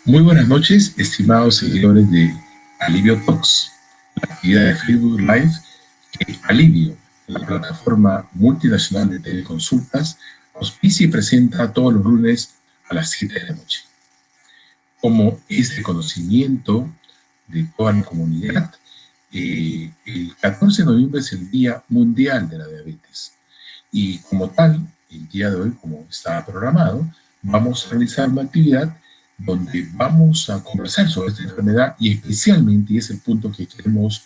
Muy buenas noches, estimados seguidores de Alivio Talks, la actividad de Facebook Live que Alivio, la plataforma multinacional de teleconsultas, auspicia y presenta todos los lunes a las 7 de la noche. Como es de conocimiento de toda la comunidad, el 14 de noviembre es el Día Mundial de la Diabetes. Y como tal, el día de hoy, como estaba programado, vamos a realizar una actividad donde vamos a conversar sobre esta enfermedad y especialmente, y es el punto que queremos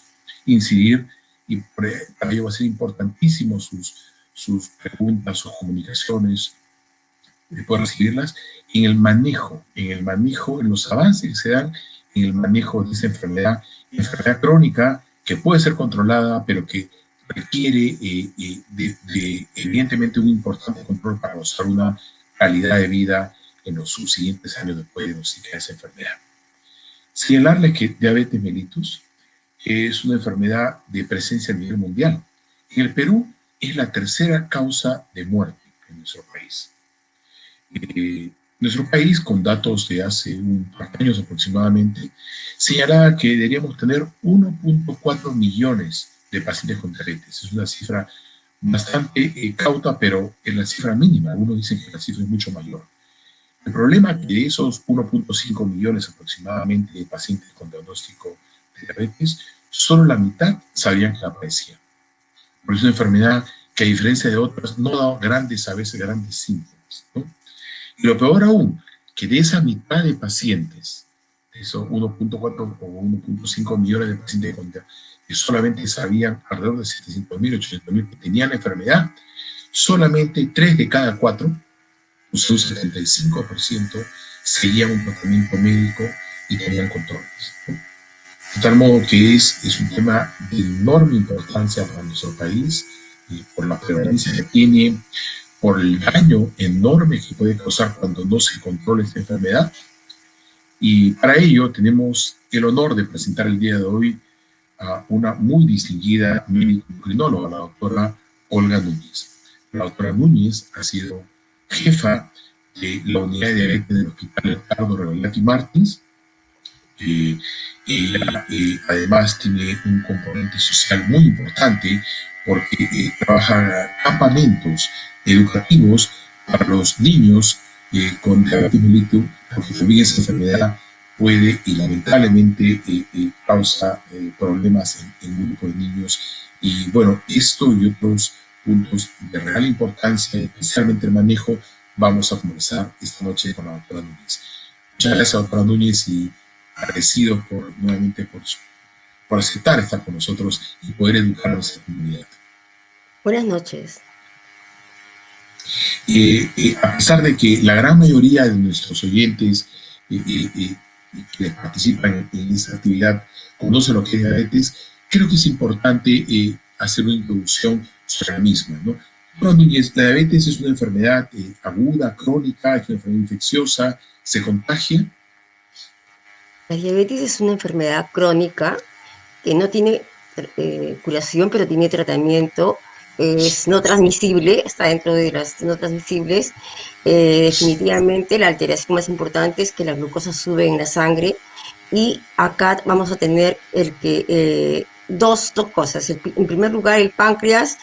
incidir, y para ello va a ser importantísimo sus preguntas, sus comunicaciones, de poder recibirlas, en los avances que se dan en el manejo de esa enfermedad crónica que puede ser controlada, pero que requiere evidentemente un importante control para gozar una calidad de vida en los subsiguientes años después de diagnosticar esa enfermedad. Señalarle que diabetes mellitus es una enfermedad de presencia a nivel mundial. En el Perú es la tercera causa de muerte en nuestro país. Nuestro país, con datos de hace un par de años aproximadamente, señalaba que deberíamos tener 1.4 millones de pacientes con diabetes. Es una cifra bastante cauta, pero es la cifra mínima. Algunos dicen que la cifra es mucho mayor. El problema es que de esos 1.5 millones aproximadamente de pacientes con diagnóstico de diabetes, solo la mitad sabían que la padecían. Por eso es una enfermedad que, a diferencia de otras, no da a veces grandes síntomas, ¿no? Y lo peor aún, que de esa mitad de pacientes, de esos 1.4 o 1.5 millones de pacientes que solamente sabían alrededor de 700.000, 800.000 que tenían la enfermedad, solamente 3 de cada 4, o sea, un 75%, seguían un tratamiento médico y tenían controles, ¿no? De tal modo que es un tema de enorme importancia para nuestro país, por la prevalencia que tiene, por el daño enorme que puede causar cuando no se controla esta enfermedad. Y para ello tenemos el honor de presentar el día de hoy a una muy distinguida médico endocrinóloga, la doctora Olga Núñez. La doctora Núñez ha sido jefa de la unidad de diabetes del Hospital Ricardo Rebolati Martins. Ella además tiene un componente social muy importante porque trabaja campamentos educativos para los niños con diabetes mellitus, porque también esa enfermedad puede y lamentablemente causa problemas en un grupo de niños. Y bueno, esto y otros puntos de real importancia, especialmente el manejo, vamos a conversar esta noche con la doctora Núñez. Muchas gracias, doctora Núñez, y agradecido nuevamente por aceptar estar con nosotros y poder educar a nuestra comunidad. Buenas noches. A pesar de que la gran mayoría de nuestros oyentes que participan en esta actividad conocen lo que es diabetes, creo que es importante hacer una introducción sobre la misma, ¿no? Bueno, Núñez, la diabetes es una enfermedad aguda, crónica, es una enfermedad infecciosa, se contagia. La diabetes es una enfermedad crónica que no tiene curación, pero tiene tratamiento. Es no transmisible, está dentro de las no transmisibles. Definitivamente la alteración más importante es que la glucosa sube en la sangre y acá vamos a tener dos cosas. En primer lugar, el páncreas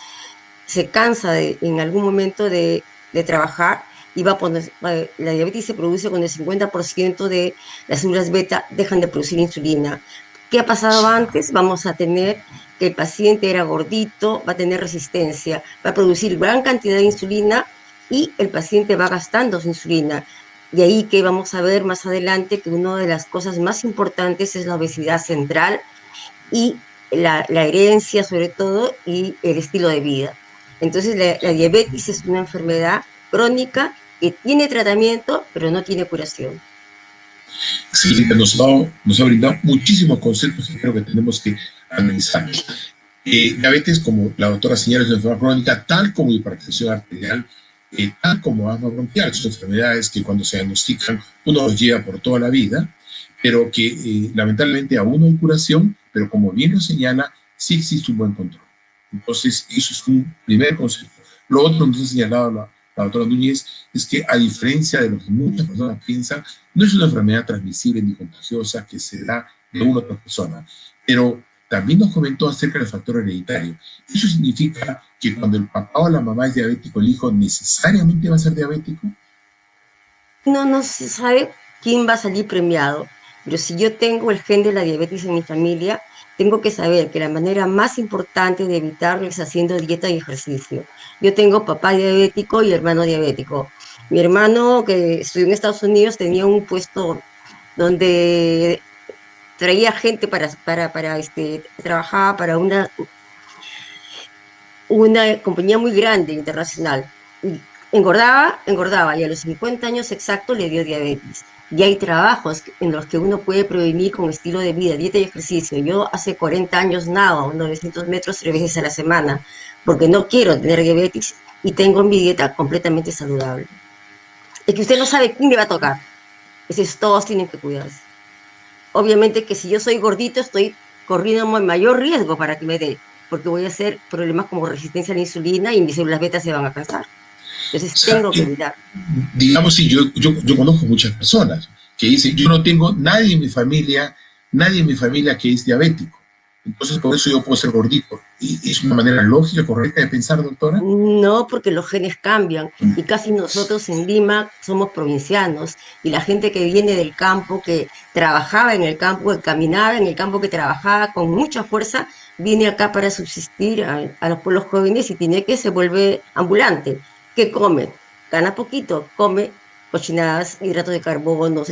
se cansa en algún momento de trabajar y la diabetes se produce cuando el 50% de las células beta dejan de producir insulina. ¿Qué ha pasado antes? Vamos a tener que el paciente era gordito, va a tener resistencia, va a producir gran cantidad de insulina y el paciente va gastando su insulina. De ahí que vamos a ver más adelante que una de las cosas más importantes es la obesidad central y la herencia sobre todo y el estilo de vida. Entonces la diabetes es una enfermedad crónica que tiene tratamiento pero no tiene curación. Sí, nos ha brindado muchísimos conceptos que creo que tenemos que analizar. Diabetes, como la doctora señala, es una enfermedad crónica, tal como hipertensión arterial, tal como asma bronquial. Son enfermedades que cuando se diagnostican uno los lleva por toda la vida, pero que lamentablemente aún no hay curación, pero como bien lo señala, sí existe un buen control. Entonces, eso es un primer concepto. Lo otro nos ha señalado la doctora Núñez, es que a diferencia de lo que muchas personas piensan, no es una enfermedad transmisible ni contagiosa que se da de una a otra persona, pero también nos comentó acerca del factor hereditario. ¿Eso significa que cuando el papá o la mamá es diabético, el hijo necesariamente va a ser diabético? No se sabe quién va a salir premiado, pero si yo tengo el gen de la diabetes en mi familia, tengo que saber que la manera más importante de evitarlo es haciendo dieta y ejercicio. Yo tengo papá diabético y hermano diabético. Mi hermano, que estudió en Estados Unidos, tenía un puesto donde traía gente trabajaba para una compañía muy grande, internacional. Y engordaba, y a los 50 años exactos le dio diabetes. Y hay trabajos en los que uno puede prevenir con estilo de vida, dieta y ejercicio. Yo hace 40 años nado 900 metros 3 veces a la semana, porque no quiero tener diabetes y tengo mi dieta completamente saludable. Es que usted no sabe quién le va a tocar. Entonces todos tienen que cuidarse. Obviamente que si yo soy gordito, estoy corriendo mayor riesgo para que me dé, porque voy a hacer problemas como resistencia a la insulina y mis células beta se van a cansar. O Entonces sea, tengo que evitar. digamos, sí, yo conozco muchas personas que dicen, yo no tengo nadie en mi familia que es diabético. Entonces, por eso yo puedo ser gordito. ¿Y es una manera lógica, correcta de pensar, doctora? No, porque los genes cambian y casi nosotros en Lima somos provincianos y la gente que viene del campo, que trabajaba en el campo, que caminaba en el campo, que trabajaba con mucha fuerza, viene acá para subsistir a los pueblos jóvenes y tiene que se vuelve ambulante. ¿Qué come? Gana poquito, come cochinadas, hidratos de carbono,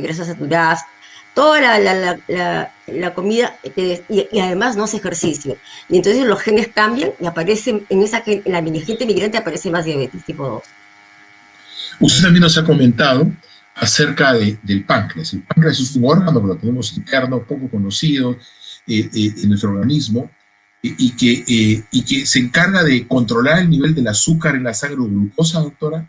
grasas saturadas, toda la comida y además no hace ejercicio. Y entonces los genes cambian y aparecen en la gente migrante aparece más diabetes tipo 2. Usted también nos ha comentado acerca del páncreas. El páncreas es un órgano que lo tenemos interno, poco conocido en nuestro organismo, y que se encarga de controlar el nivel del azúcar en la sangre o glucosa, doctora.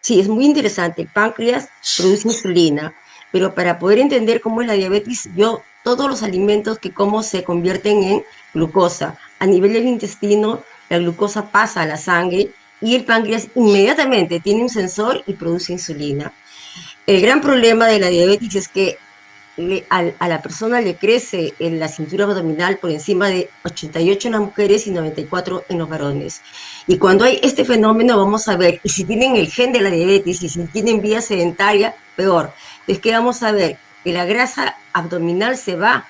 Sí, es muy interesante. El páncreas produce insulina, pero para poder entender cómo es la diabetes, todos los alimentos que como se convierten en glucosa. A nivel del intestino, la glucosa pasa a la sangre y el páncreas inmediatamente tiene un sensor y produce insulina. El gran problema de la diabetes es que a la persona le crece en la cintura abdominal por encima de 88 en las mujeres y 94 en los varones. Y cuando hay este fenómeno vamos a ver, y si tienen el gen de la diabetes y si tienen vía sedentaria, peor. Entonces, ¿qué vamos a ver? Que la grasa abdominal se va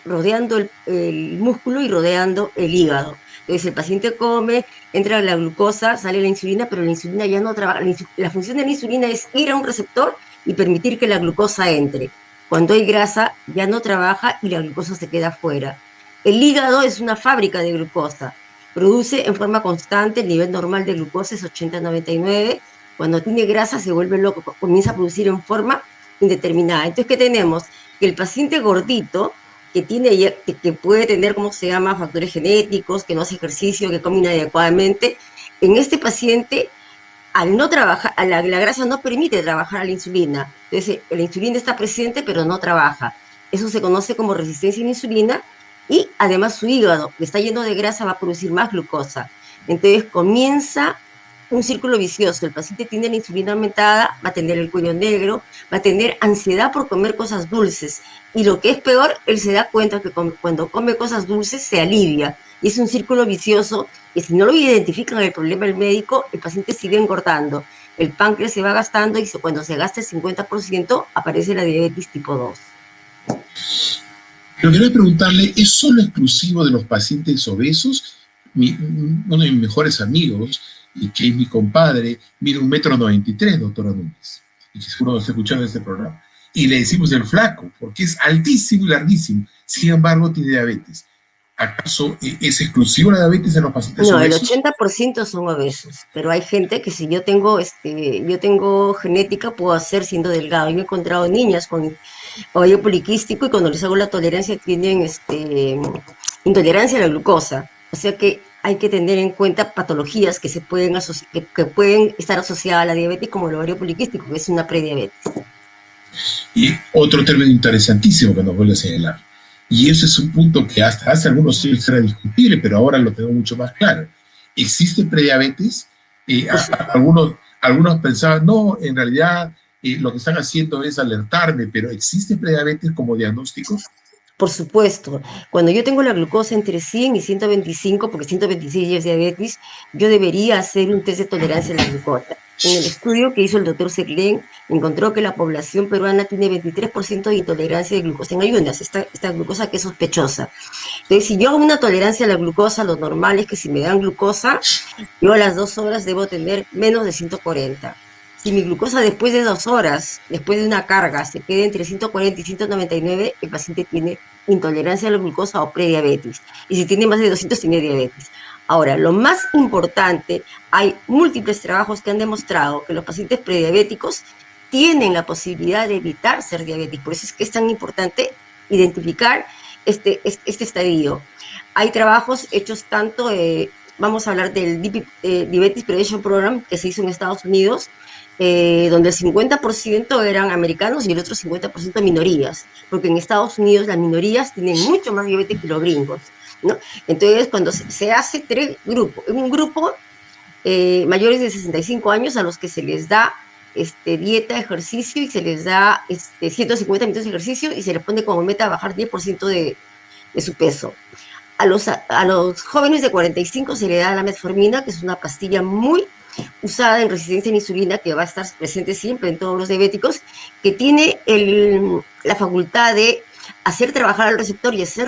rodeando el músculo y rodeando el hígado. Entonces el paciente come, entra la glucosa, sale la insulina, pero la insulina ya no trabaja. La función de la insulina es ir a un receptor y permitir que la glucosa entre. Cuando hay grasa, ya no trabaja y la glucosa se queda fuera. El hígado es una fábrica de glucosa. Produce en forma constante, el nivel normal de glucosa es 80-99. Cuando tiene grasa se vuelve loco, comienza a producir en forma indeterminada. Entonces, ¿qué tenemos? Que el paciente gordito, que puede tener, ¿cómo se llama?, factores genéticos, que no hace ejercicio, que come inadecuadamente, en este paciente al no trabajar, la grasa no permite trabajar a la insulina. Entonces, la insulina está presente, pero no trabaja. Eso se conoce como resistencia a la insulina y además su hígado, que está lleno de grasa, va a producir más glucosa. Entonces, comienza un círculo vicioso. El paciente tiene la insulina aumentada, va a tener el cuello negro, va a tener ansiedad por comer cosas dulces. Y lo que es peor, él se da cuenta que cuando come cosas dulces se alivia. Y es un círculo vicioso que si no lo identifican el problema del médico, el paciente sigue engordando. El páncreas se va gastando y cuando se gasta el 50% aparece la diabetes tipo 2. Pero quería preguntarle, ¿es solo exclusivo de los pacientes obesos? Uno de mis mejores amigos, y que es mi compadre, mide 1,93 m, doctora Núñez, y que seguro nos está escuchando este programa. Y le decimos el flaco, porque es altísimo y larguísimo. Sin embargo, tiene diabetes. ¿Acaso es exclusivo la diabetes en los pacientes No, el obesos? 80% son obesos, pero hay gente que si yo tengo genética, puedo hacer siendo delgado. Yo he encontrado niñas con ovario poliquístico y cuando les hago la tolerancia tienen intolerancia a la glucosa. O sea que hay que tener en cuenta patologías que pueden estar asociadas a la diabetes, como el ovario poliquístico, que es una prediabetes. Y otro término interesantísimo que nos vuelve a señalar. Y ese es un punto que hasta hace algunos años era discutible, pero ahora lo tengo mucho más claro. ¿Existe prediabetes? Y Pues, algunos pensaban, no, en realidad lo que están haciendo es alertarme, pero ¿existe prediabetes como diagnóstico? por supuesto, cuando yo tengo la glucosa entre 100 y 125, porque 126 ya es diabetes, yo debería hacer un test de tolerancia a la glucosa. En el estudio que hizo el doctor Serlén, encontró que la población peruana tiene 23% de intolerancia de glucosa en ayunas, esta glucosa que es sospechosa. Entonces, si yo hago una tolerancia a la glucosa, lo normal es que si me dan glucosa, yo a las 2 horas debo tener menos de 140. Si mi glucosa después de 2 horas, después de una carga, se queda entre 140 y 199, el paciente tiene intolerancia a la glucosa o prediabetes. Y si tiene más de 200, tiene diabetes. Ahora, lo más importante, hay múltiples trabajos que han demostrado que los pacientes prediabéticos tienen la posibilidad de evitar ser diabéticos. Por eso es que es tan importante identificar este estadio. Hay trabajos hechos tanto, vamos a hablar del Diabetes Prevention Program que se hizo en Estados Unidos, donde el 50% eran americanos y el otro 50% minorías, porque en Estados Unidos las minorías tienen mucho más diabetes que los gringos, ¿no? Entonces, cuando se hace tres grupos, en un grupo mayores de 65 años a los que se les da dieta, ejercicio y se les da 150 minutos de ejercicio y se les pone como meta bajar 10% de su peso. A los jóvenes de 45 se le da la metformina, que es una pastilla muy usada en resistencia a la insulina, que va a estar presente siempre en todos los diabéticos, que tiene la facultad de hacer trabajar al receptor y hacer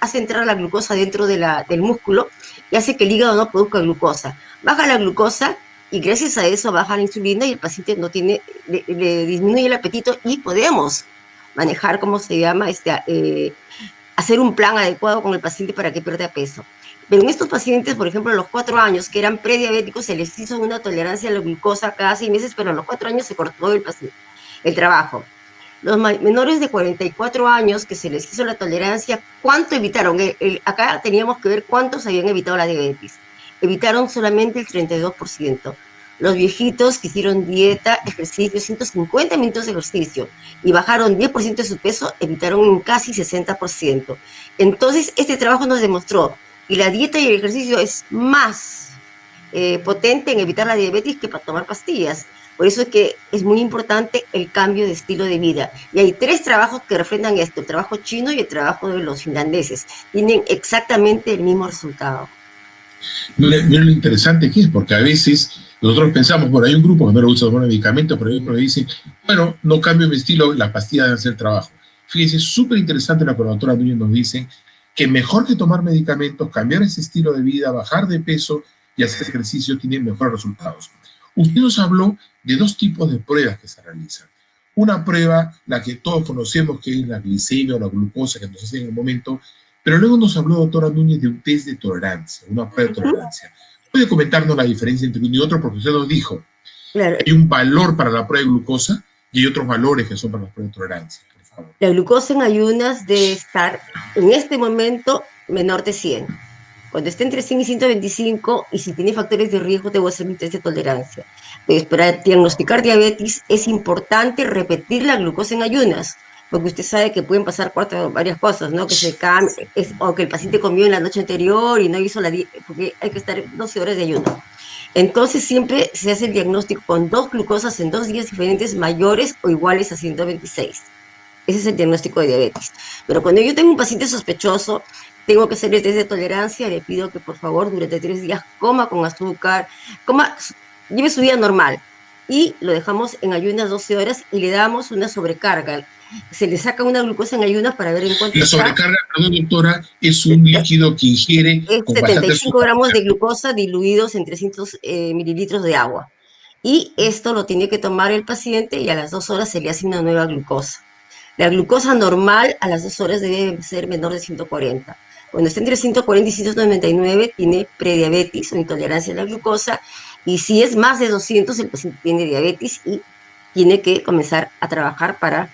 hace entrar la glucosa dentro del músculo y hace que el hígado no produzca glucosa. Baja la glucosa y gracias a eso baja la insulina y el paciente no tiene, le disminuye el apetito y podemos manejar, ¿cómo se llama? Hacer un plan adecuado con el paciente para que pierda peso. Pero en estos pacientes, por ejemplo, a los 4 años, que eran prediabéticos, se les hizo una tolerancia a la glucosa cada 6 meses, pero a los 4 años se cortó el trabajo. Los menores de 44 años que se les hizo la tolerancia, ¿cuánto evitaron? Acá teníamos que ver cuántos habían evitado la diabetes. Evitaron solamente el 32%. Los viejitos que hicieron dieta, ejercicio, 150 minutos de ejercicio y bajaron 10% de su peso, evitaron un casi 60%. Entonces, este trabajo nos demostró que la dieta y el ejercicio es más potente en evitar la diabetes que para tomar pastillas. Por eso es que es muy importante el cambio de estilo de vida. Y hay 3 trabajos que refrendan esto, el trabajo chino y el trabajo de los finlandeses. Tienen exactamente el mismo resultado. Mira lo interesante que es, porque a veces nosotros pensamos, bueno, hay un grupo que no le gusta tomar medicamentos, pero hay otros que dicen, bueno, no cambio mi estilo, las pastillas deben hacer trabajo. Fíjense, súper interesante lo que la doctora Núñez nos dice, que mejor que tomar medicamentos, cambiar ese estilo de vida, bajar de peso y hacer ejercicio tiene mejores resultados. Usted nos habló de 2 tipos de pruebas que se realizan. Una prueba, la que todos conocemos, que es la glicemia o la glucosa que nos hacen en el momento, pero luego nos habló, doctora Núñez, de un test de tolerancia, una prueba de tolerancia. ¿Puede comentarnos la diferencia entre uno y otro? Porque usted nos dijo Claro, que hay un valor para la prueba de glucosa y hay otros valores que son para la prueba de tolerancia, por favor. la glucosa en ayunas debe estar en este momento menor de 100. Cuando esté entre 100 y 125, y si tiene factores de riesgo, debo hacer mi test de tolerancia. Entonces, para diagnosticar diabetes es importante repetir la glucosa en ayunas, porque usted sabe que pueden pasar varias cosas, ¿no? Que se cambie, o que el paciente comió en la noche anterior y no hizo la dieta, porque hay que estar 12 horas de ayuno. Entonces, siempre se hace el diagnóstico con 2 glucosas en 2 días diferentes mayores o iguales a 126. Ese es el diagnóstico de diabetes. Pero cuando yo tengo un paciente sospechoso, tengo que hacer el test de tolerancia, le pido que por favor durante 3 días coma con azúcar, lleve su vida normal y lo dejamos en ayunas 12 horas y le damos una sobrecarga. Se le saca una glucosa en ayunas para ver en cuánto La está. sobrecarga, perdón, doctora, es un líquido que ingiere Es con bastante 75 azúcar, gramos de ¿cierto? glucosa diluidos en 300 mililitros de agua. Y esto lo tiene que tomar el paciente y a las 2 horas se le hace una nueva glucosa. La glucosa normal a las 2 horas debe ser menor de 140. Cuando está entre 140 y 199 tiene prediabetes o intolerancia a la glucosa, y si es más de 200 el paciente tiene diabetes y tiene que comenzar a trabajar para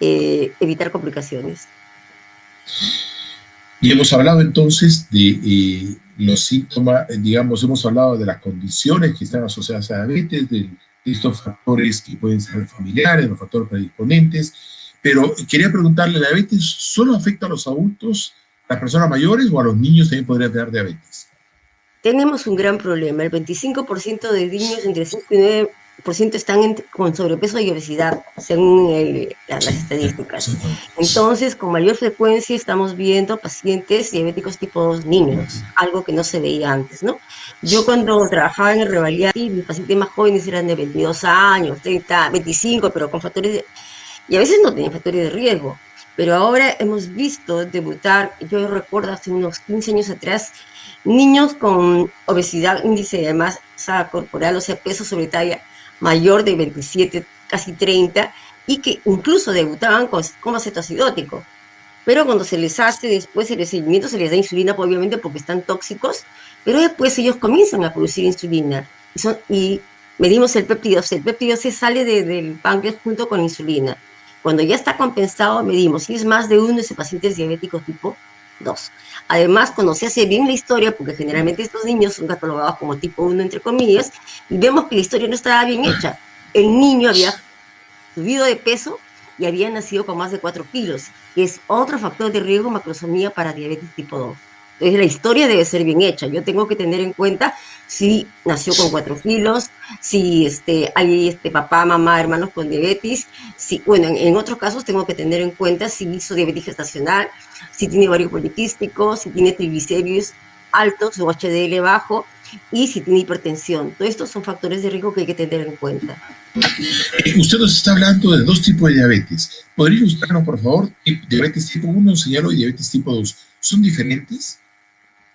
evitar complicaciones. Y hemos hablado entonces de los síntomas, digamos, hemos hablado de las condiciones que están asociadas a la diabetes, de estos factores que pueden ser familiares, los factores predisponentes, pero quería preguntarle, ¿la diabetes solo afecta a los adultos, a las personas mayores o a los niños también podría tener diabetes? tenemos un gran problema. El 25% de niños entre 5 y 9% están con sobrepeso y obesidad, según las Sí, estadísticas. exactamente. Entonces, con mayor frecuencia estamos viendo pacientes diabéticos tipo 2 niños, algo que no se veía antes, ¿no? Yo cuando trabajaba en el Revaliati, mis pacientes más jóvenes eran de 22 años, 30, 25, pero con factores y a veces no tienen factores de riesgo. Pero ahora hemos visto debutar, yo recuerdo hace unos 15 años atrás, niños con obesidad, índice de masa corporal, o sea, peso sobre talla mayor de 27, casi 30, y que incluso debutaban con coma cetoacidótico. Pero cuando se les hace después el seguimiento, se les da insulina, pues, obviamente porque están tóxicos, pero después ellos comienzan a producir insulina. Y medimos el péptido C. El péptido C sale del páncreas junto con la insulina. Cuando ya está compensado, medimos si es más de uno, ese paciente es diabético tipo 2. Además, cuando se hace bien la historia, porque generalmente estos niños son catalogados como tipo 1, entre comillas, y vemos que la historia no estaba bien hecha. El niño había subido de peso y había nacido con más de 4 kilos, que es otro factor de riesgo macrosomía para diabetes tipo 2. Entonces la historia debe ser bien hecha. Yo tengo que tener en cuenta si nació con 4 kilos, si hay papá, mamá, hermanos con diabetes, si, bueno, en otros casos tengo que tener en cuenta si hizo diabetes gestacional, si tiene ovario poliquístico, si tiene triglicéridos altos o HDL bajo y si tiene hipertensión. Todos estos son factores de riesgo que hay que tener en cuenta. Usted nos está hablando de dos tipos de diabetes. ¿Podría ilustrarnos, por favor? Diabetes tipo 1, señaló, y diabetes tipo 2. ¿Son diferentes?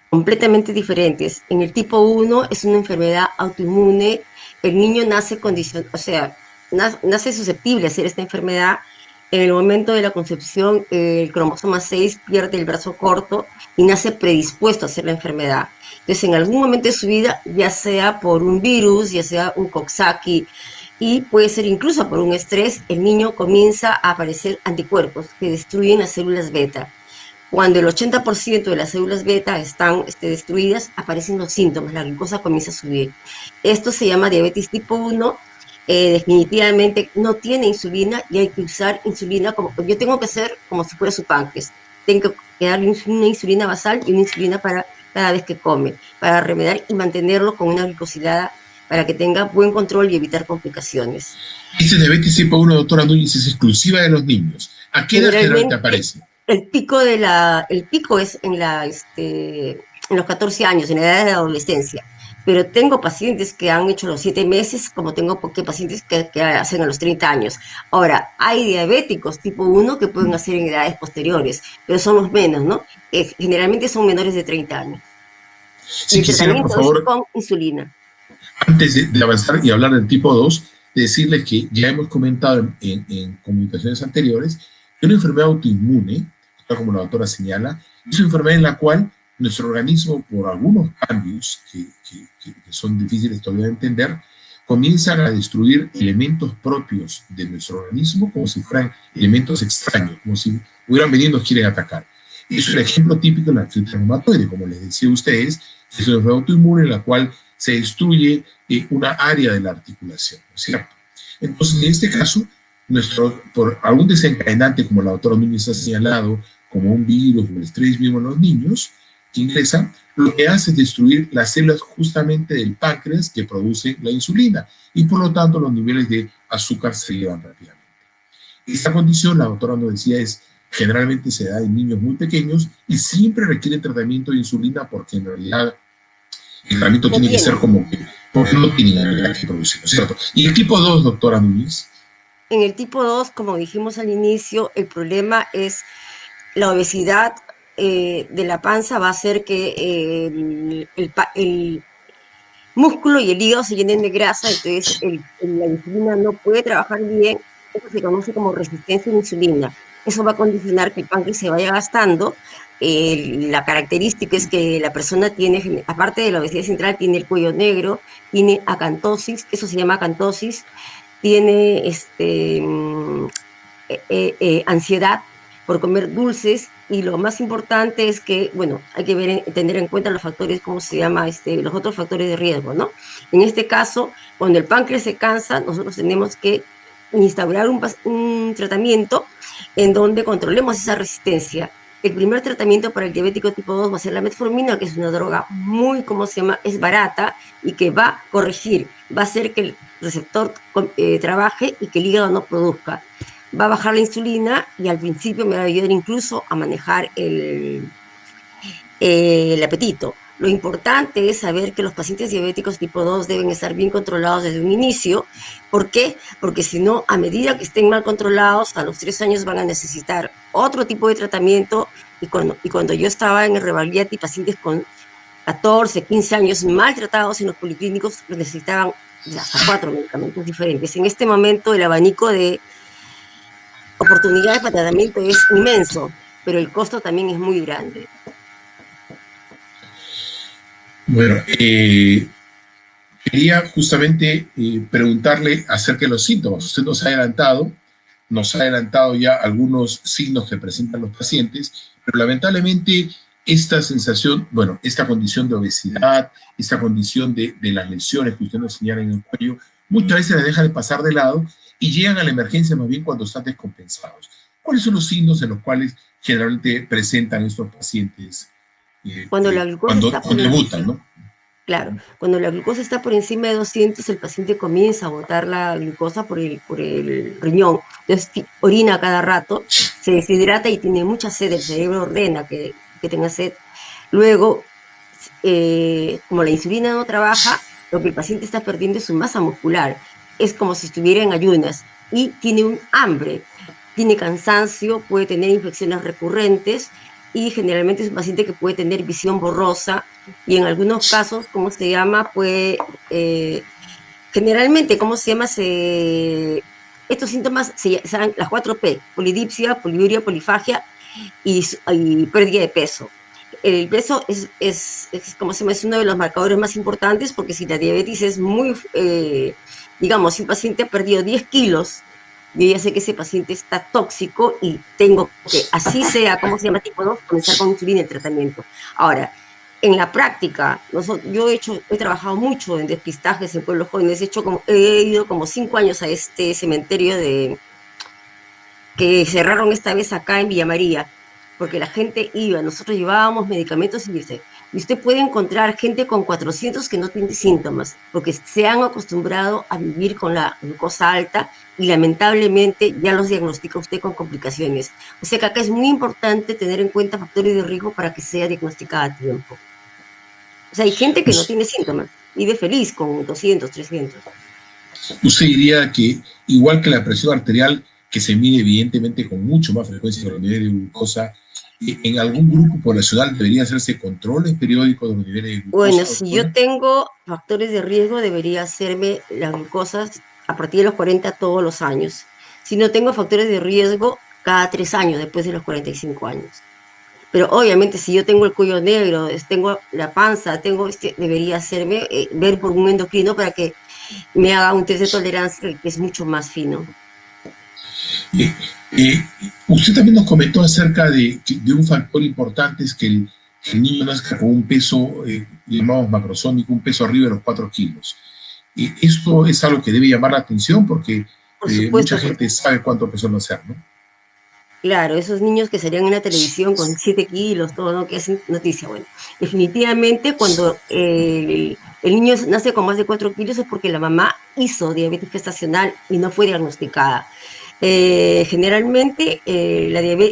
Completamente diferentes. En el tipo 1 es una enfermedad autoinmune, el niño nace o sea, nace susceptible a hacer esta enfermedad. En el momento de la concepción, el cromosoma 6 pierde el brazo corto y nace predispuesto a hacer la enfermedad. Entonces, en algún momento de su vida, ya sea por un virus, ya sea un Coxsackie, y puede ser incluso por un estrés, el niño comienza a aparecer anticuerpos que destruyen las células beta. Cuando el 80% de las células beta están destruidas, aparecen los síntomas, la glucosa comienza a subir. Esto se llama diabetes tipo 1. Definitivamente no tiene insulina y hay que usar insulina como yo tengo que hacer como si fuera su páncreas. Tengo que darle una insulina basal y una insulina para cada vez que come, para remediar y mantenerlo con una glicosilada para que tenga buen control y evitar complicaciones. Este diabetes tipo 1, doctora Núñez, es exclusiva de los niños. ¿A qué edad generalmente Generalmente aparece? el pico es en los 14 años, en la edad de la adolescencia. Pero tengo pacientes que han hecho los 7 meses, como tengo pacientes que hacen a los 30 años. Ahora, hay diabéticos tipo 1 que pueden hacer en edades posteriores, pero son los menos, ¿no? Generalmente son menores de 30 años. Y Si el quisiera, por tratamiento es favor, con insulina. antes de avanzar y hablar del tipo 2, decirles que ya hemos comentado en comunicaciones anteriores que una enfermedad autoinmune, tal como la doctora señala, es una enfermedad en la cual nuestro organismo, por algunos cambios que son difíciles todavía de entender, comienzan a destruir elementos propios de nuestro organismo como si fueran elementos extraños, como si hubieran venido y nos quieren atacar. Y es un ejemplo típico de la artritis reumatoide, como les decía a ustedes, es una enfermedad autoinmune en la cual se destruye una área de la articulación, ¿no es cierto? Entonces, en este caso, por algún desencadenante, como la doctora Núñez ha señalado, como un virus, como el estrés mismo en los niños que ingresan, lo que hace es destruir las células justamente del páncreas que producen la insulina y por lo tanto los niveles de azúcar se elevan rápidamente. Esta condición, la doctora nos decía, generalmente se da en niños muy pequeños y siempre requiere tratamiento de insulina porque en realidad el tratamiento No tiene que ser tienen. como que, porque no tienen la que producir, ¿no es cierto? Y el tipo 2, doctora Núñez. En el tipo 2, como dijimos al inicio, el problema es la obesidad de la panza va a hacer que el músculo y el hígado se llenen de grasa, entonces la insulina no puede trabajar bien, eso se conoce como resistencia a la insulina. Eso va a condicionar que el páncreas se vaya gastando. La característica es que la persona tiene, aparte de la obesidad central, tiene el cuello negro, tiene acantosis, eso se llama acantosis, tiene ansiedad por comer dulces y lo más importante es que, bueno, hay que tener en cuenta los factores, ¿cómo se llama? Los otros factores de riesgo, ¿no? En este caso, cuando el páncreas se cansa, nosotros tenemos que instaurar un tratamiento en donde controlemos esa resistencia. el primer tratamiento para el diabético tipo 2 va a ser la metformina, que es una droga muy, es barata y que va a corregir, va a hacer que el receptor trabaje y que el hígado no produzca. Va a bajar la insulina y al principio me va a ayudar incluso a manejar el apetito. Lo importante es saber que los pacientes diabéticos tipo 2 deben estar bien controlados desde un inicio. ¿Por qué? Porque si no, a medida que estén mal controlados, a los 3 años van a necesitar otro tipo de tratamiento. Y cuando yo estaba en el Revalviati, pacientes con 14, 15 años maltratados en los policlínicos necesitaban hasta 4 medicamentos diferentes. En este momento el abanico de oportunidades para tratamiento es inmenso, pero el costo también es muy grande. Bueno, quería justamente preguntarle acerca de los síntomas. Usted nos ha adelantado ya algunos signos que presentan los pacientes, pero lamentablemente esta sensación, bueno, esta condición de obesidad, esta condición de las lesiones que usted nos señala en el cuello, muchas veces las dejan de pasar de lado y llegan a la emergencia más bien cuando están descompensados. ¿Cuáles son los signos en los cuales generalmente presentan estos pacientes Cuando la glucosa cuando, está por cuando debutan, encima, ¿no? claro, cuando la glucosa está por encima de 200, el paciente comienza a botar la glucosa por el riñón. Entonces orina cada rato, se deshidrata y tiene mucha sed. El cerebro ordena que tenga sed. Luego, como la insulina no trabaja, lo que el paciente está perdiendo es su masa muscular. Es como si estuviera en ayunas y tiene un hambre, tiene cansancio, puede tener infecciones recurrentes y generalmente es un paciente que puede tener visión borrosa y en algunos casos, ¿cómo se llama? Generalmente, ¿cómo se llama? Estos síntomas se llaman las 4P: polidipsia, poliuria, polifagia y pérdida de peso. El peso ¿cómo se llama? Es uno de los marcadores más importantes, porque si la diabetes es digamos, si un paciente ha perdido 10 kilos, yo ya sé que ese paciente está tóxico y tengo que, así sea, ¿cómo se llama? Tipo 2, comenzar con insulina el tratamiento. Ahora, en la práctica, yo he trabajado mucho en despistajes en pueblos jóvenes, he ido como 5 años a este cementerio que cerraron esta vez acá en Villa María, porque la gente iba, nosotros llevábamos medicamentos y usted puede encontrar gente con 400 que no tiene síntomas, porque se han acostumbrado a vivir con la glucosa alta y lamentablemente ya los diagnostica usted con complicaciones. O sea que acá es muy importante tener en cuenta factores de riesgo para que sea diagnosticada a tiempo. O sea, hay gente que no tiene síntomas, vive feliz con 200, 300. Usted diría que, igual que la presión arterial, que se mide evidentemente con mucho más frecuencia que los niveles de glucosa, ¿en algún grupo poblacional debería hacerse controles periódicos de los niveles de Bueno, glucosa, si yo doctora? tengo factores de riesgo, debería hacerme las glucosas a partir de los 40 todos los años. Si no tengo factores de riesgo, cada 3 años, después de los 45 años. Pero obviamente, si yo tengo el cuello negro, tengo la panza, debería hacerme ver por un endocrino para que me haga un test de tolerancia que es mucho más fino. Eh, eh, Usted también nos comentó acerca de un factor importante, es que el niño nazca con un peso, llamamos macrosómico, un peso arriba de los 4 kilos. Esto es algo que debe llamar la atención porque Por mucha supuesto, gente sabe cuánto peso nacer, ¿no? claro, esos niños que salían en la televisión con 7 kilos, todo, ¿no? Que hacen noticia. Bueno, definitivamente cuando el niño nace con más de 4 kilos es porque la mamá hizo diabetes gestacional y no fue diagnosticada. Generalmente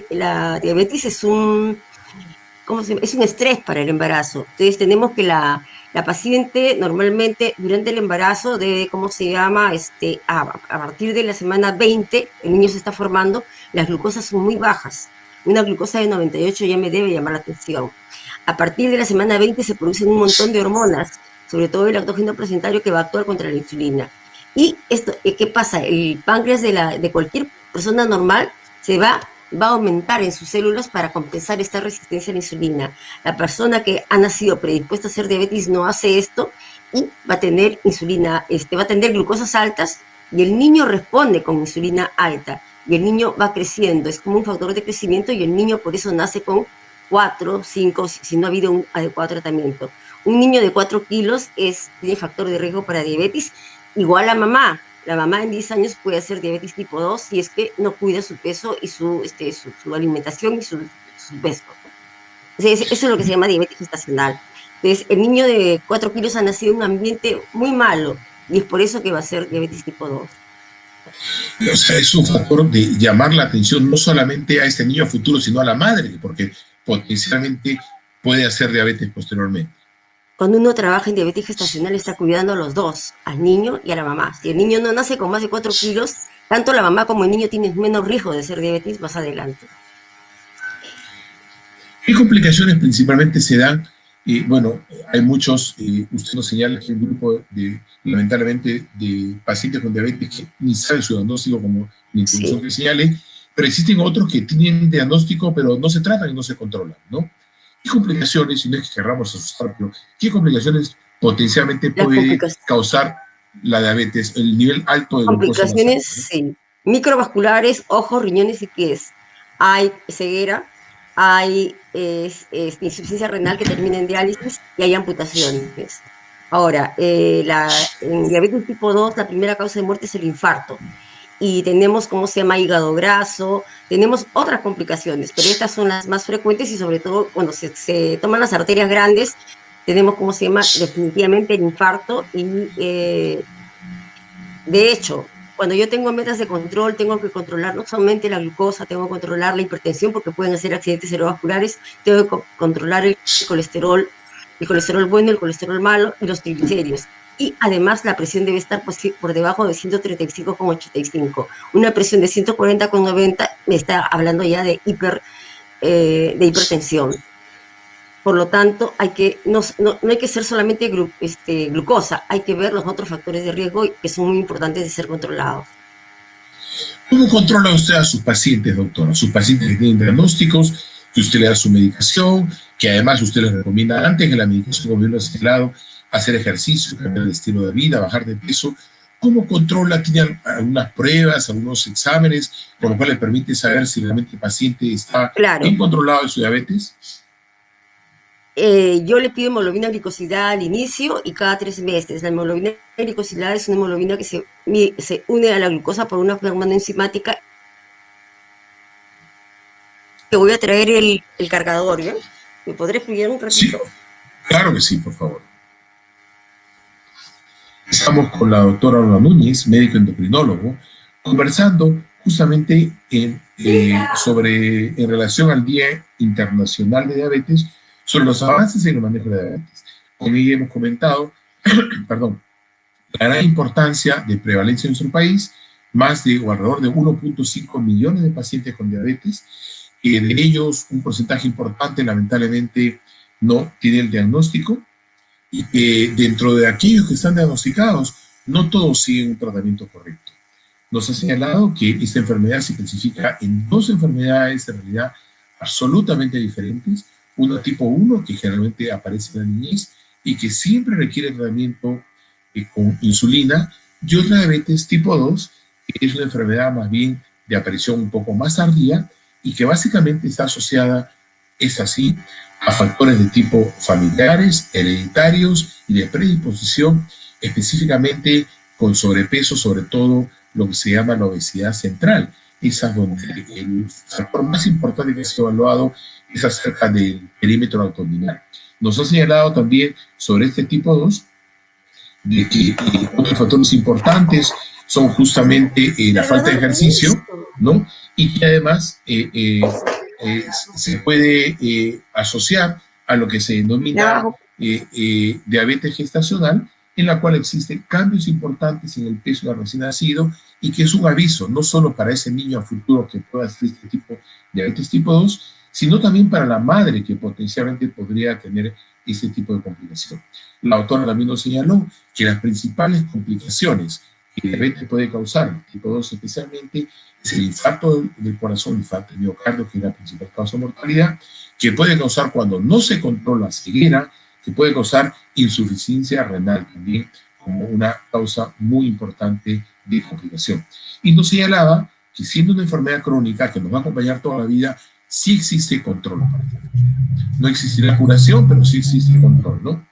la diabetes es un estrés para el embarazo. Entonces tenemos que la paciente normalmente durante el embarazo debe, ¿cómo se llama? A partir de la semana 20, el niño se está formando, las glucosas son muy bajas. Una glucosa de 98 ya me debe llamar la atención. A partir de la semana 20 se producen un montón de hormonas, sobre todo el lactógeno placentario, que va a actuar contra la insulina. Y esto, ¿qué pasa? El páncreas de cualquier persona normal va a aumentar en sus células para compensar esta resistencia a la insulina. La persona que ha nacido predispuesta a hacer diabetes no hace esto y va a tener va a tener glucosas altas y el niño responde con insulina alta y el niño va creciendo, es como un factor de crecimiento y el niño por eso nace con 4, 5, si no ha habido un adecuado tratamiento. Un niño de 4 kilos tiene factor de riesgo para diabetes, igual a mamá. La mamá en 10 puede hacer diabetes tipo 2 si es que no cuida su peso y su alimentación y su peso. Entonces, eso es lo que se llama diabetes gestacional. Entonces, el niño de 4 kilos ha nacido en un ambiente muy malo y es por eso que va a ser diabetes tipo 2. O sea, es un factor de llamar la atención no solamente a este niño futuro, sino a la madre, porque potencialmente puede hacer diabetes posteriormente. Cuando uno trabaja en diabetes gestacional está cuidando a los dos, al niño y a la mamá. Si el niño no nace con más de 4 kilos, tanto la mamá como el niño tienen menos riesgo de ser diabetes más adelante. ¿Qué complicaciones principalmente se dan? Bueno, hay muchos, usted nos señala que hay un grupo lamentablemente, de pacientes con diabetes que ni saben su diagnóstico, como la introducción Sí, que señale, pero existen otros que tienen diagnóstico, pero no se tratan y no se controlan, ¿no? ¿Qué complicaciones, y no es que queramos asustar, pero qué complicaciones potencialmente las puede causar la diabetes, el nivel alto de glucosa en la complicaciones, sangre, ¿no? sí. Microvasculares, ojos, riñones y pies. Hay ceguera, hay insuficiencia renal que termina en diálisis y hay amputaciones. Ahora, en diabetes tipo 2 la primera causa de muerte es el infarto. Y tenemos, ¿cómo se llama?, hígado graso, tenemos otras complicaciones, pero estas son las más frecuentes y sobre todo cuando se toman las arterias grandes, tenemos, ¿cómo se llama?, definitivamente el infarto y, de hecho, cuando yo tengo metas de control, tengo que controlar no solamente la glucosa, tengo que controlar la hipertensión porque pueden hacer accidentes cerebrovasculares, tengo que controlar el colesterol bueno, el colesterol malo y los triglicéridos. Y además la presión debe estar por debajo de 135,85. Una presión de 140,90 me está hablando ya de hipertensión. Por lo tanto, no hay que ser solamente glucosa, hay que ver los otros factores de riesgo que son muy importantes de ser controlados. ¿Cómo controla usted a sus pacientes, doctora? Sus pacientes que tienen diagnósticos, que usted le da su medicación, que además usted les recomienda antes que la medicación, como bien lo ha señalado, hacer ejercicio, cambiar el estilo de vida, bajar de peso. ¿Cómo controla? ¿Tiene algunas pruebas, algunos exámenes, con lo cual le permite saber si realmente el paciente está Claro, bien controlado de su diabetes? yo le pido hemoglobina glicosilada al inicio y cada 3 meses. La hemoglobina glicosilada es una hemoglobina que se une a la glucosa por una hormona enzimática. Te voy a traer el cargador, ¿ya? ¿Me podré explicar un Sí, ratito? claro que sí, por favor. Estamos con la doctora Olga Núñez, médico endocrinólogo, conversando justamente en relación al Día Internacional de Diabetes, sobre los avances en el manejo de la diabetes. Como ya hemos comentado, perdón, la gran importancia de prevalencia en nuestro país, más de o alrededor de 1.5 millones de pacientes con diabetes, que de ellos un porcentaje importante lamentablemente no tiene el diagnóstico, y que dentro de aquellos que están diagnosticados, no todos siguen un tratamiento correcto. Nos ha señalado que esta enfermedad se clasifica en dos enfermedades en realidad absolutamente diferentes. Una tipo 1, que generalmente aparece en la niñez y que siempre requiere tratamiento con insulina, y otra diabetes tipo 2, que es una enfermedad más bien de aparición un poco más tardía y que básicamente está asociada, es así, a factores de tipo familiares, hereditarios y de predisposición, específicamente con sobrepeso, sobre todo lo que se llama la obesidad central. Esa es donde el factor más importante que se ha evaluado es acerca del perímetro abdominal. Nos ha señalado también sobre este tipo 2 de que otros factores importantes son justamente la falta de Cargador, ejercicio, listo. ¿no? Y que además se puede asociar a lo que se De denomina abajo. diabetes gestacional, en la cual existen cambios importantes en el peso del recién nacido y que es un aviso no solo para ese niño a futuro que pueda hacer este tipo de diabetes tipo 2, sino también para la madre que potencialmente podría tener este tipo de complicación. La autora también nos señaló que las principales complicaciones que el diabetes puede causar, tipo 2 especialmente, es el infarto del corazón, infarto del miocardio, que es la principal causa de mortalidad, que puede causar cuando no se controla ceguera, que puede causar insuficiencia renal también como una causa muy importante de complicación. Y nos señalaba que siendo una enfermedad crónica que nos va a acompañar toda la vida, sí existe control para esta enfermedad. No existirá curación, pero sí existe control, ¿no?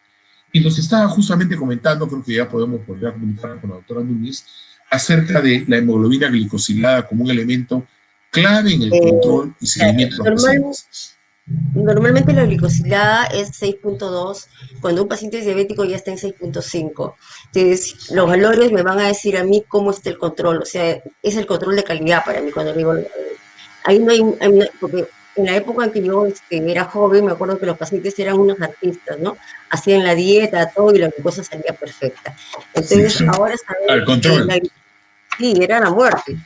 Y nos estaba justamente comentando, creo que ya podemos volver a comunicar con la doctora Núñez, acerca de la hemoglobina glicosilada como un elemento clave en el Eh, control y seguimiento de los normal, pacientes. Normalmente la glicosilada es 6,2, cuando un paciente es diabético ya está en 6,5. Entonces, los valores me van a decir a mí cómo está el control, o sea, es el control de calidad para mí cuando digo, ahí no hay, porque en la época en que yo era joven, me acuerdo que los pacientes eran unos artistas, ¿no? Hacían la dieta, todo, y la glucosa salía perfecta. Sí, Entonces, claro. ahora Al sabemos que control. sí, era la muerte.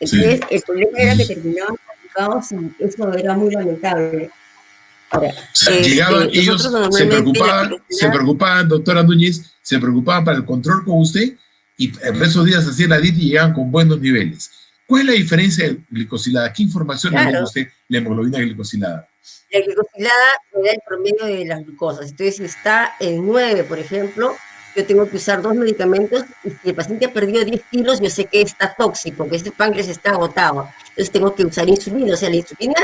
Sí. Entonces, el problema era que terminaban complicados y eso era muy lamentable. Ahora, O sea, llegaban nosotros ellos, normalmente la se glicosilada, preocupaban, doctora Núñez, se preocupaban para el control con usted y en esos días hacían la dieta y llegaban con buenos niveles. ¿Cuál es la diferencia de glicosilada? ¿Qué información agrega claro, usted la hemoglobina glicosilada? la glicosilada me da el promedio de las glucosas. Entonces, si está en 9, por ejemplo, yo tengo que usar dos medicamentos y si el paciente ha perdido 10 kilos, yo sé que está tóxico, que este páncreas está agotado. Entonces, tengo que usar insulina. O sea, la insulina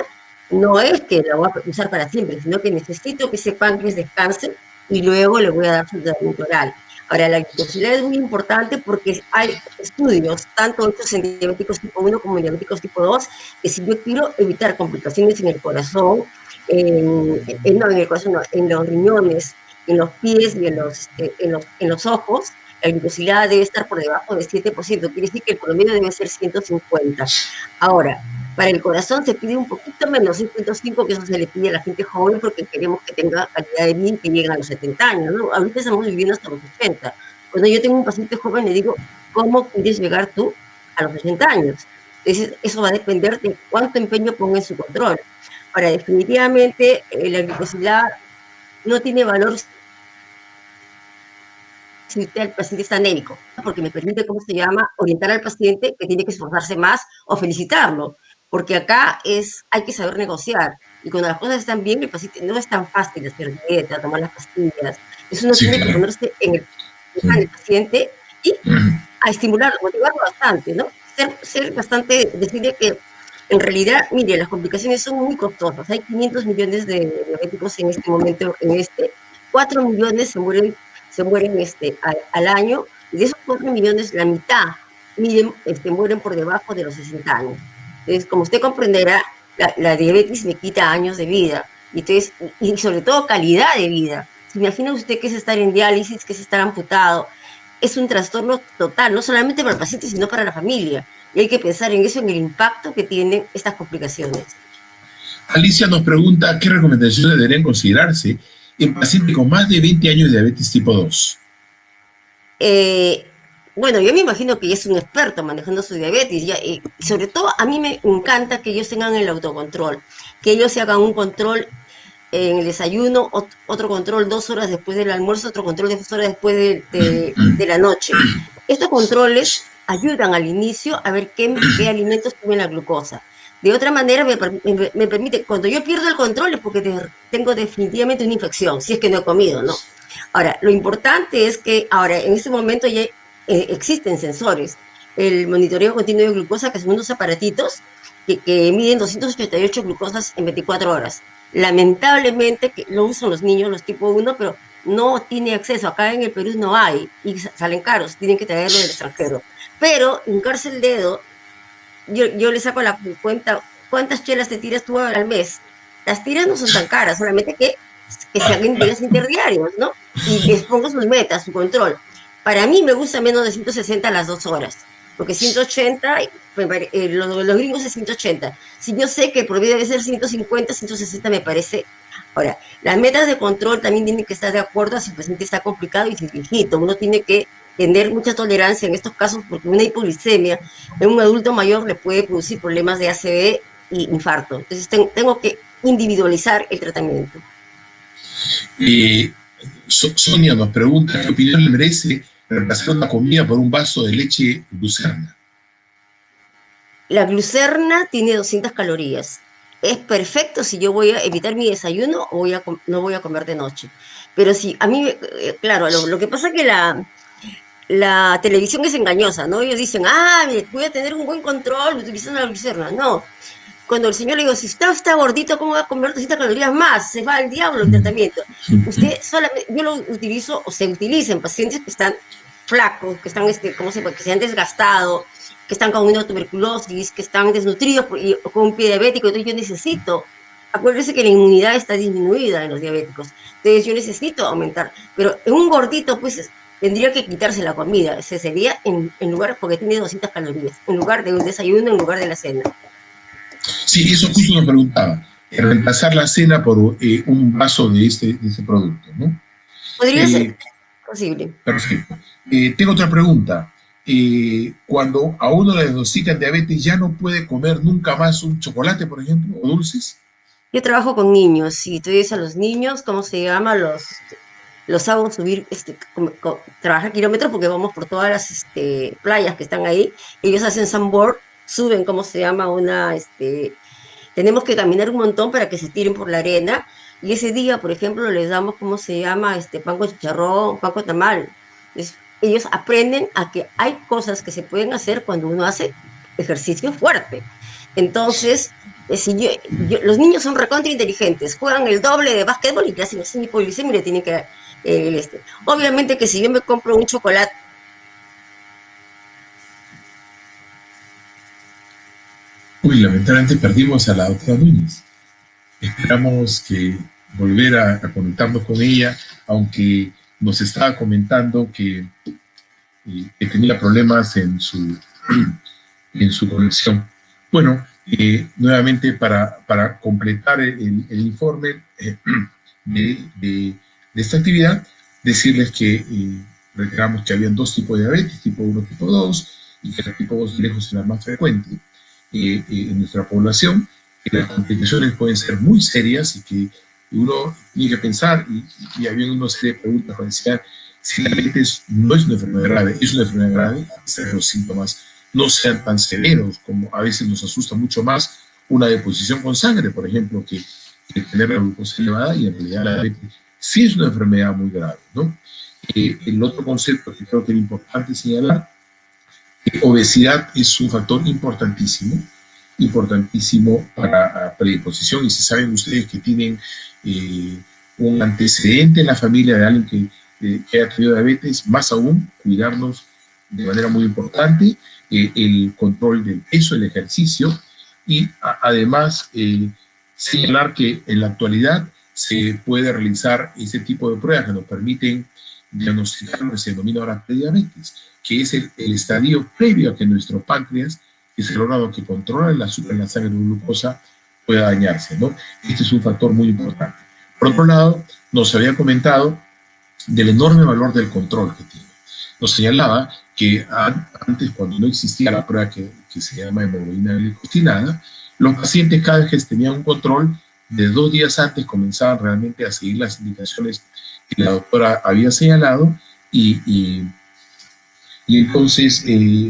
no es que la voy a usar para siempre, sino que necesito que ese páncreas descanse y luego le voy a dar su tratamiento oral. Ahora, la glicosilada es muy importante porque hay estudios, tanto hechos en diabéticos tipo 1 como en diabéticos tipo 2, que si yo quiero evitar complicaciones en el corazón, no, en el corazón, no, en los riñones, en los pies y en los ojos, la glicosilada debe estar por debajo de 7%, quiere decir que el promedio debe ser 150. Ahora, para el corazón se pide un poquito menos, 6,5, que eso se le pide a la gente joven porque queremos que tenga calidad de vida y que lleguen a los 70 años, ¿no? Ahorita estamos viviendo hasta los 80. Cuando yo tengo un paciente joven, le digo, ¿cómo quieres llegar tú a los 80 años? Entonces, eso va a depender de cuánto empeño ponga en su control. Ahora, definitivamente, la glicosilada no tiene valor si usted, el paciente está anémico, porque me permite, ¿cómo se llama?, orientar al paciente que tiene que esforzarse más o felicitarlo, porque acá hay que saber negociar. Y cuando las cosas están bien, el paciente no es tan fácil hacer dieta, tomar las pastillas. Eso uno Sí, tiene que claro. ponerse en el lugar del paciente y a estimularlo, motivarlo bastante, ¿no? Ser bastante, decirle que en realidad, mire, las complicaciones son muy costosas. Hay 500 millones de diabéticos en este momento, 4 millones se mueren al año, y de esos 4 millones, la mitad mueren por debajo de los 60 años. Entonces, como usted comprenderá, la diabetes me quita años de vida, y sobre todo calidad de vida. ¿Se imagina usted que es estar en diálisis, que es estar amputado? Es un trastorno total, no solamente para el paciente, sino para la familia. Y hay que pensar en eso, en el impacto que tienen estas complicaciones. Alicia nos pregunta qué recomendaciones deberían considerarse en pacientes con más de 20 años de diabetes tipo 2. Eh, bueno, yo me imagino que ella es un experto manejando su diabetes, y sobre todo a mí me encanta que ellos tengan el autocontrol, que ellos se hagan un control en el desayuno, otro control 2 horas después del almuerzo, otro control 2 horas después de la noche. Estos controles ayudan al inicio a ver qué alimentos tienen la glucosa. De otra manera, me permite, cuando yo pierdo el control es porque tengo definitivamente una infección, si es que no he comido, ¿no? Ahora, lo importante es que ahora, en este momento ya existen sensores. El monitoreo continuo de glucosa, que son unos aparatitos que miden 288 glucosas en 24 horas. Lamentablemente, que lo usan los niños, los tipo 1, pero no tiene acceso. Acá en el Perú no hay y salen caros, tienen que traerlo del extranjero. Pero hincarse el dedo, yo le saco la cuenta, ¿cuántas chelas te tiras tú al mes? Las tiras no son tan caras, solamente que se hagan días interdiarios, ¿no? Y les pongo sus metas, su control. Para mí me gusta menos de 160 a las 2 horas, porque 180, los gringos es 180. Si yo sé que el promedio debe ser 150, 160 me parece. Ahora, las metas de control también tienen que estar de acuerdo a si el paciente está complicado y si es viejito. Uno tiene que tener mucha tolerancia en estos casos porque una hipoglicemia en un adulto mayor le puede producir problemas de ACV y infarto. Entonces tengo que individualizar el tratamiento. Eh, Sonia nos pregunta qué opinión le merece reemplazar una comida por un vaso de leche lucerna. La glucerna tiene 200 calorías. Es perfecto si yo voy a evitar mi desayuno o no voy a comer de noche. Pero si a mí, claro, lo que pasa es que la televisión es engañosa, ¿no? Ellos dicen, voy a tener un buen control utilizando la glucerna. No, cuando el señor le digo, si usted está gordito, ¿cómo va a comer 200 calorías más? Se va al diablo el tratamiento. Usted solamente, yo lo utilizo, o se utiliza en pacientes que están flacos, que están, que se han desgastado, que están con una tuberculosis, que están desnutridos con un pie diabético. Entonces yo necesito acuérdense que la inmunidad está disminuida en los diabéticos. Entonces yo necesito aumentar. Pero en un gordito, pues tendría que quitarse la comida. Ese sería en lugar, porque tiene 200 calorías, en lugar de un desayuno, en lugar de la cena. Sí, eso justo me preguntaba. Reemplazar la cena por un vaso de este producto, ¿no? Podría ser Eh, posible. Perfecto. Tengo otra pregunta. Cuando a uno le diagnostican diabetes, ¿ya no puede comer nunca más un chocolate, por ejemplo, o dulces? Yo trabajo con niños y tú dices a los niños, ¿cómo se llama? Los hago subir, trabajar kilómetros porque vamos por todas las playas que están ahí. Ellos hacen sandboard, suben, ¿cómo se llama? Tenemos que caminar un montón para que se tiren por la arena. Y ese día, por ejemplo, les damos, ¿cómo se llama? Pan con chicharrón, pan con tamal. Ellos aprenden a que hay cosas que se pueden hacer cuando uno hace ejercicio fuerte. Entonces, si los niños son recontra inteligentes, juegan el doble de básquetbol y ya hacen así hipoglicemia y le tienen que Obviamente que si yo me compro un chocolate. Uy, lamentablemente perdimos a la doctora Núñez. Esperamos que volver a conectarnos con ella, aunque nos estaba comentando que tenía problemas en su conexión. Bueno, nuevamente para completar el informe de esta actividad, decirles que reiteramos que habían dos tipos de diabetes, tipo 1 tipo 2, y que el tipo 2 lejos es la más frecuente en nuestra población, que las complicaciones pueden ser muy serias y que uno tiene que pensar, y había una serie de preguntas que decían, si la diabetes no es una enfermedad grave, es una enfermedad grave, a pesar de los síntomas no sean tan severos, como a veces nos asusta mucho más una deposición con sangre, por ejemplo, que tener la glucosa elevada, y en realidad la diabetes sí es una enfermedad muy grave, ¿no? El otro concepto que creo que era importante señalar, obesidad es un factor importantísimo para predisposición, y si saben ustedes que tienen un antecedente en la familia de alguien que haya tenido diabetes, más aún cuidarnos de manera muy importante, el control del peso, el ejercicio, y además señalar que en la actualidad se puede realizar ese tipo de pruebas que nos permiten diagnosticar lo que se denomina ahora prediabetes, que es el estadio previo a que nuestro páncreas, que es el órgano que controla el azúcar en la sangre de glucosa, pueda dañarse, ¿no? Este es un factor muy importante. Por otro lado, nos había comentado del enorme valor del control que tiene. Nos señalaba que antes, cuando no existía la prueba que se llama hemoglobina glicosilada, los pacientes cada vez que tenían un control, de 2 días antes comenzaban realmente a seguir las indicaciones que la doctora había señalado, y entonces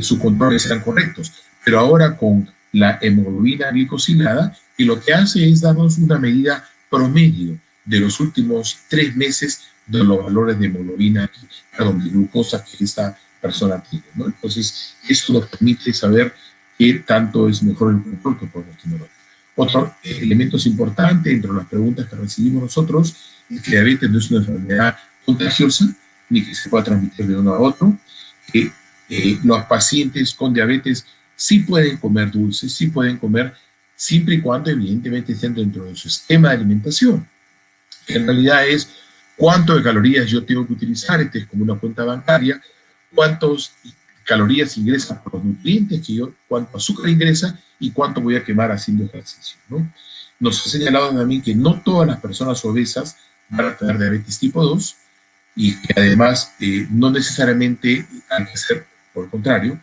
sus controles eran correctos. Pero ahora con la hemoglobina glicosilada, y lo que hace es darnos una medida promedio de los últimos 3 meses de los valores de hemoglobina, perdón, de glucosa que esta persona tiene, ¿no? Entonces, esto nos permite saber qué tanto es mejor el control que podemos tener hoy. Otro elemento importante entre las preguntas que recibimos nosotros es que diabetes no es una enfermedad contagiosa ni que se pueda transmitir de uno a otro, que los pacientes con diabetes sí pueden comer dulces, sí pueden comer, siempre y cuando evidentemente estén dentro de su esquema de alimentación, que en realidad es cuánto de calorías yo tengo que utilizar, este es como una cuenta bancaria, cuántas calorías ingresan por los nutrientes, cuánto azúcar ingresa y cuánto voy a quemar haciendo ejercicio, ¿no? Nos ha señalado también que no todas las personas obesas van a tener diabetes tipo 2, y que además no necesariamente hay que ser, por el contrario,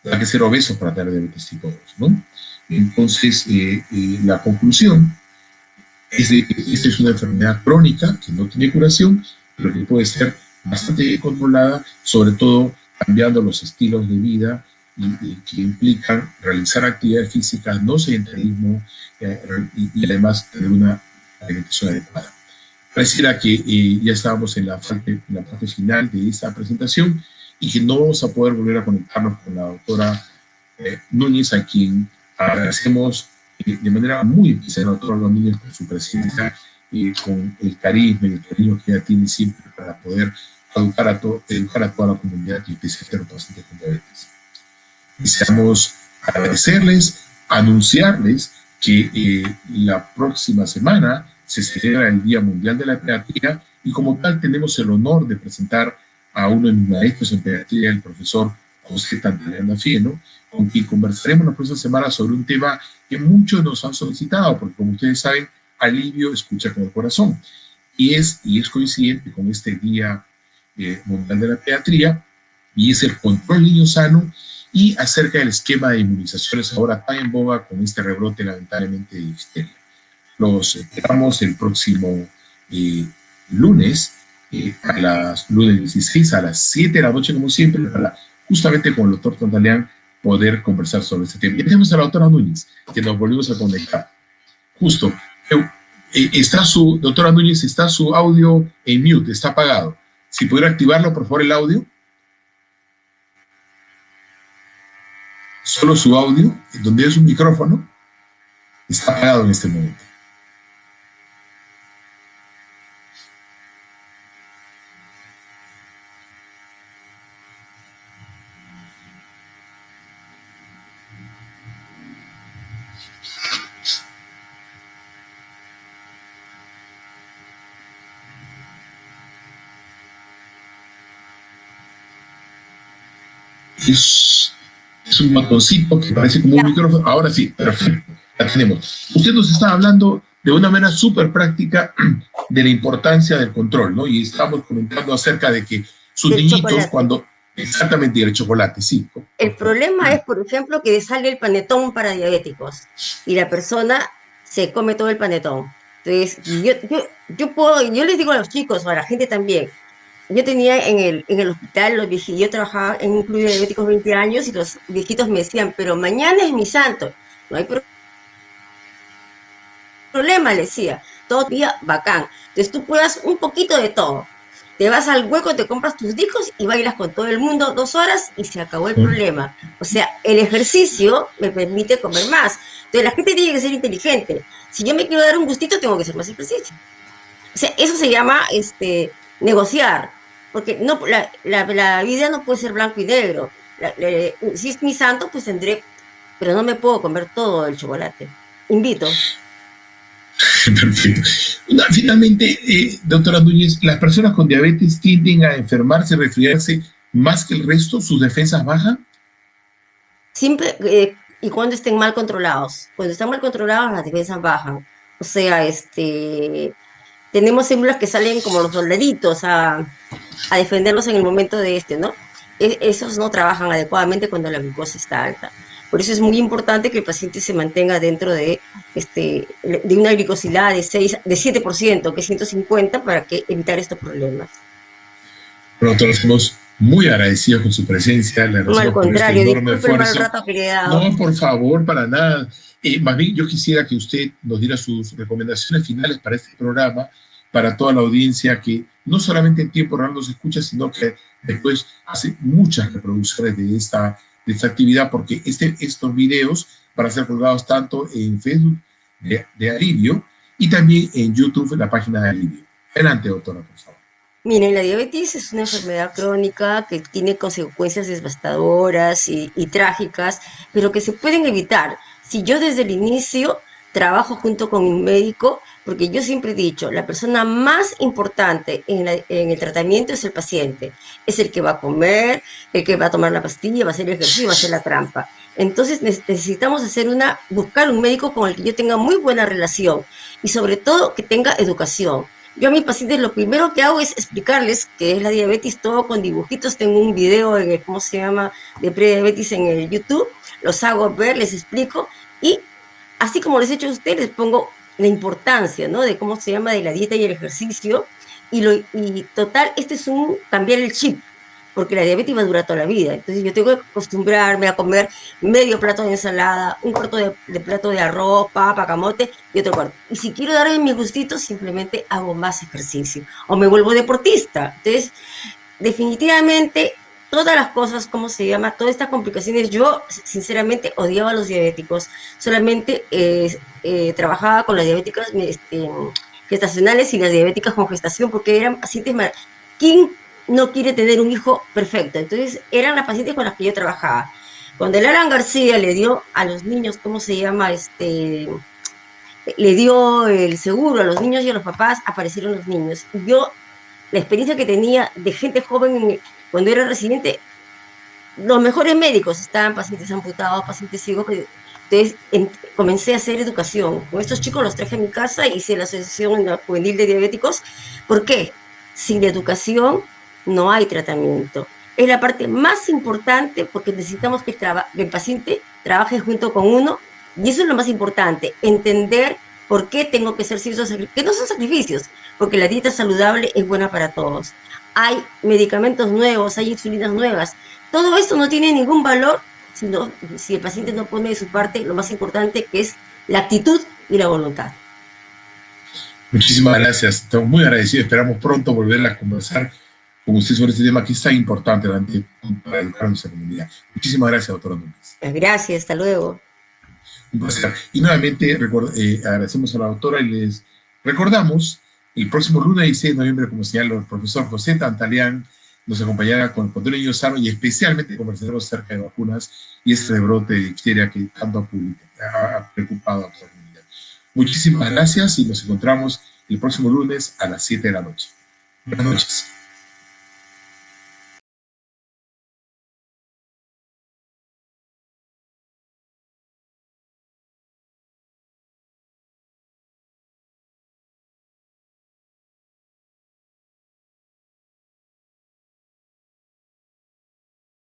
hay que ser obesos para tener diabetes tipo 2, ¿no? Entonces, la conclusión es de que esta es una enfermedad crónica que no tiene curación, pero que puede ser bastante bien controlada, sobre todo cambiando los estilos de vida y que implican realizar actividades físicas, no sedentarismo, y además tener una alimentación adecuada. Pareciera que ya estábamos en la parte final de esta presentación y que no vamos a poder volver a conectarnos con la doctora Núñez, a quien agradecemos de manera muy especial a la doctora Núñez por su presencia, con el carisma y el cariño que ella tiene siempre para poder educar a toda la comunidad y especialmente a los pacientes con diabetes. Deseamos agradecerles, anunciarles que la próxima semana se celebra el Día Mundial de la Pediatría y como tal tenemos el honor de presentar a uno de mis maestros en pediatría, el profesor José Tantaleana Fieno, con quien conversaremos la próxima semana sobre un tema que muchos nos han solicitado, porque como ustedes saben, alivio escucha con el corazón. Y es coincidente con este Día Mundial de la Pediatría, y es el control niño sano y acerca del esquema de inmunizaciones ahora tan en boga con este rebrote lamentablemente de difteria. Los esperamos el próximo lunes, lunes 16 a las 7 de la noche, como siempre, para justamente con el doctor Tantaleán poder conversar sobre este tema. Y tenemos a la doctora Núñez, que nos volvimos a conectar. Justo, doctora Núñez, está su audio en mute, está apagado. Si pudiera activarlo, por favor, el audio. Solo su audio, donde es un micrófono, está apagado en este momento. Es un botoncito que parece como un micrófono. Ahora sí, perfecto, la tenemos. Usted nos está hablando de una manera súper práctica de la importancia del control, ¿no? Y estamos comentando acerca de que sus niñitos chocolate. Cuando... Exactamente, el chocolate, sí. El problema es, por ejemplo, que sale el panetón para diabéticos y la persona se come todo el panetón. Entonces, yo les digo a los chicos, o a la gente también, yo tenía en el hospital, yo trabajaba en un club de diabéticos 20 años y los viejitos me decían, pero mañana es mi santo, no hay problema, le decía, todo día bacán. Entonces tú pruebas un poquito de todo. Te vas al hueco, te compras tus discos y bailas con todo el mundo 2 horas y se acabó el problema. O sea, el ejercicio me permite comer más. Entonces la gente tiene que ser inteligente. Si yo me quiero dar un gustito, tengo que hacer más ejercicio. O sea, eso se llama negociar. Porque no, la vida no puede ser blanco y negro. Si es mi santo, pues tendré, pero no me puedo comer todo el chocolate. Invito. Perfecto. Finalmente, doctora Núñez, ¿las personas con diabetes tienden a enfermarse, resfriarse más que el resto? ¿Sus defensas bajan? Siempre y cuando estén mal controlados. Cuando están mal controlados, las defensas bajan. O sea, tenemos células que salen como los soldaditos a defenderlos en el momento de ¿no? Esos no trabajan adecuadamente cuando la glucosa está alta. Por eso es muy importante que el paciente se mantenga dentro de una glicosilada de 7%, que es 150, para evitar estos problemas. Bueno, todos estamos muy agradecidos con su presencia. No, al contrario, disculpe el mal rato que le he dado. No, por favor, para nada. Más bien, yo quisiera que usted nos diera sus recomendaciones finales para este programa, para toda la audiencia que no solamente en tiempo real nos escucha, sino que después hace muchas reproducciones de esta actividad, porque estos videos van a ser colgados tanto en Facebook de Alivio y también en YouTube, en la página de Alivio. Adelante, doctora, por favor. Miren, la diabetes es una enfermedad crónica que tiene consecuencias devastadoras y trágicas, pero que se pueden evitar. Si yo desde el inicio trabajo junto con un médico, porque yo siempre he dicho, la persona más importante en el tratamiento es el paciente. Es el que va a comer, el que va a tomar la pastilla, va a hacer el ejercicio, va a hacer la trampa. Entonces necesitamos buscar un médico con el que yo tenga muy buena relación y sobre todo que tenga educación. Yo a mis pacientes lo primero que hago es explicarles qué es la diabetes, todo con dibujitos. Tengo un video ¿cómo se llama?, de prediabetes en el YouTube. Los hago ver, les explico y así como les he hecho a ustedes, les pongo la importancia, ¿no?, de cómo se llama, de la dieta y el ejercicio. Y total, es cambiar el chip, porque la diabetes va a durar toda la vida. Entonces yo tengo que acostumbrarme a comer medio plato de ensalada, un cuarto de plato de arroz, papa, camote y otro cuarto. Y si quiero darme mis gustitos, simplemente hago más ejercicio o me vuelvo deportista. Entonces, definitivamente, todas las cosas, ¿cómo se llama?, todas estas complicaciones, yo sinceramente odiaba a los diabéticos. Solamente trabajaba con las diabéticas gestacionales y las diabéticas con gestación, porque eran pacientes ¿quién no quiere tener un hijo perfecto? Entonces eran las pacientes con las que yo trabajaba. Cuando el Alan García le dio a los niños, ¿cómo se llama?, le dio el seguro a los niños y a los papás, aparecieron los niños. Yo, la experiencia que tenía de gente joven cuando era residente, los mejores médicos estaban pacientes amputados, pacientes ciegos. Entonces comencé a hacer educación. Con estos chicos los traje a mi casa y hice la Asociación Juvenil de Diabéticos. ¿Por qué? Sin educación no hay tratamiento. Es la parte más importante porque necesitamos que el paciente trabaje junto con uno y eso es lo más importante, entender por qué tengo que hacer ciertos sacrificios, que no son sacrificios, porque la dieta saludable es buena para todos. Hay medicamentos nuevos, hay insulinas nuevas, todo esto no tiene ningún valor si el paciente no pone de su parte lo más importante, que es la actitud y la voluntad. Muchísimas gracias, estamos muy agradecidos, esperamos pronto volver a conversar con usted sobre este tema que es tan importante para educar a nuestra comunidad. Muchísimas gracias, doctora Núñez. Gracias, hasta luego. Un placer. Y nuevamente agradecemos a la doctora y les recordamos el próximo lunes 16 de noviembre, como señaló el profesor José Tantalián, nos acompañará con el control de niños sano y especialmente conversaremos acerca de vacunas y este rebrote de difteria que tanto ha preocupado a toda la comunidad. Muchísimas gracias y nos encontramos el próximo lunes a las 7 de la noche. Buenas noches.